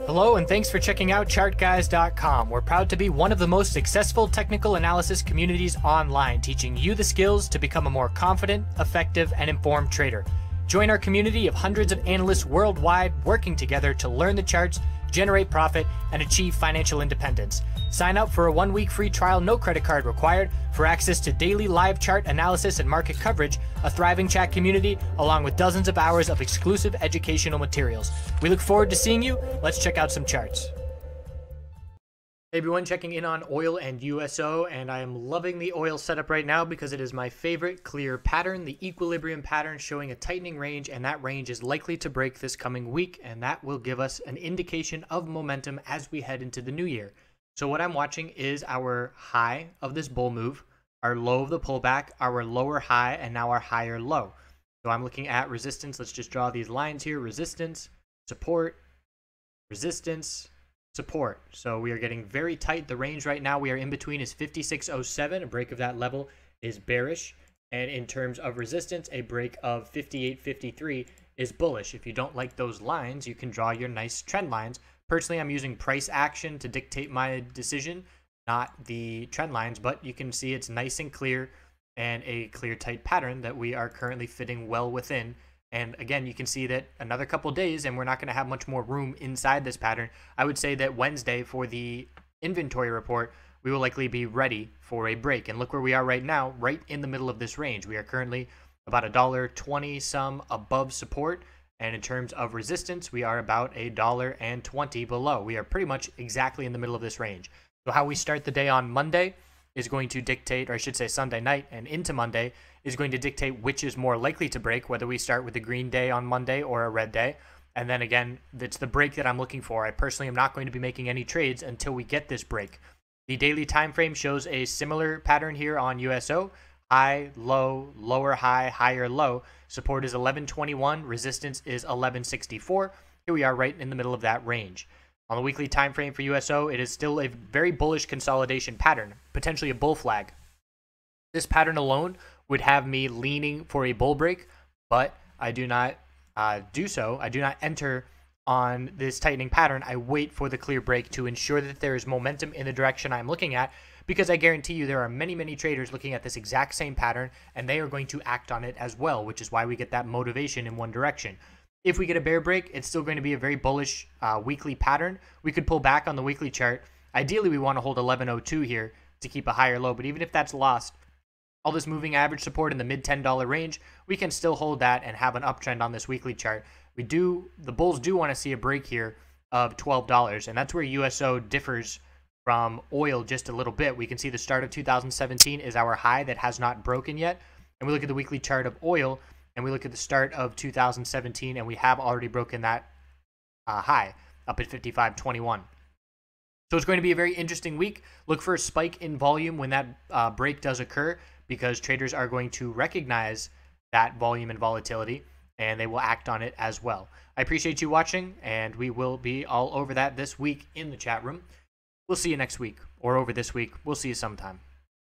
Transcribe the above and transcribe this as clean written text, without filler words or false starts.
Hello and thanks for checking out TheChartGuys.com. We're proud to be one of the most successful technical analysis communities online, teaching you the skills to become a more confident, effective, and informed trader. Join our community of hundreds of analysts worldwide working together to learn the charts, generate profit, and achieve financial independence. Sign up for a 1-week free trial, no credit card required, for access to daily live chart analysis and market coverage, a thriving chat community, along with dozens of hours of exclusive educational materials. We look forward to seeing you. Let's check out some charts. Hey everyone, checking in on oil and USO, and I am loving the oil setup right now because it is my favorite clear pattern, the equilibrium pattern showing a tightening range, and that range is likely to break this coming week, and that will give us an indication of momentum as we head into the new year. So what I'm watching is our high of this bull move, our low of the pullback, our lower high, and now our higher low. So I'm looking at resistance. Let's just draw these lines here. Resistance, support, resistance, support. So we are getting very tight. The range right now we are in between is 56.07. A break of that level is bearish. And in terms of resistance, a break of 58.53 is bullish. If you don't like those lines, you can draw your nice trend lines. Personally, I'm using price action to dictate my decision, not the trend lines, but you can see it's nice and clear and a clear tight pattern that we are currently fitting well within. And again, you can see that another couple days and we're not going to have much more room inside this pattern. I would say that Wednesday for the inventory report, we will likely be ready for a break. And look where we are right now, right in the middle of this range. We are currently about $1.20 some above support. And in terms of resistance, we are about $1.20 below. We are pretty much exactly in the middle of this range. So how we start the day on Monday is going to dictate, or I should say Sunday night and into Monday, is going to dictate which is more likely to break, whether we start with a green day on Monday or a red day. And then again, it's the break that I'm looking for. I personally am not going to be making any trades until we get this break. The daily time frame shows a similar pattern here on USO. High, low, lower high, higher low. Support is 1121, resistance is 1164. Here we are right in the middle of that range. On the weekly time frame for USO, it is still a very bullish consolidation pattern, potentially a bull flag. This pattern alone would have me leaning for a bull break, but I do not do so. I do not enter on this tightening pattern. I wait for the clear break to ensure that there is momentum in the direction I'm looking at, because I guarantee you there are many, many traders looking at this exact same pattern, and they are going to act on it as well, which is why we get that motivation in one direction. If we get a bear break, it's still going to be a very bullish weekly pattern. We could pull back on the weekly chart. Ideally, we want to hold 1102 here to keep a higher low, but even if that's lost, all this moving average support in the mid $10 range, we can still hold that and have an uptrend on this weekly chart. The bulls do want to see a break here of $12, and that's where USO differs from oil just a little bit. We can see the start of 2017 is our high that has not broken yet. And we look at the weekly chart of oil, and we look at the start of 2017, and we have already broken that high up at 55.21. So it's going to be a very interesting week. Look for a spike in volume when that break does occur, because traders are going to recognize that volume and volatility, and they will act on it as well. I appreciate you watching, and we will be all over that this week in the chat room. We'll see you next week, or over this week. We'll see you sometime.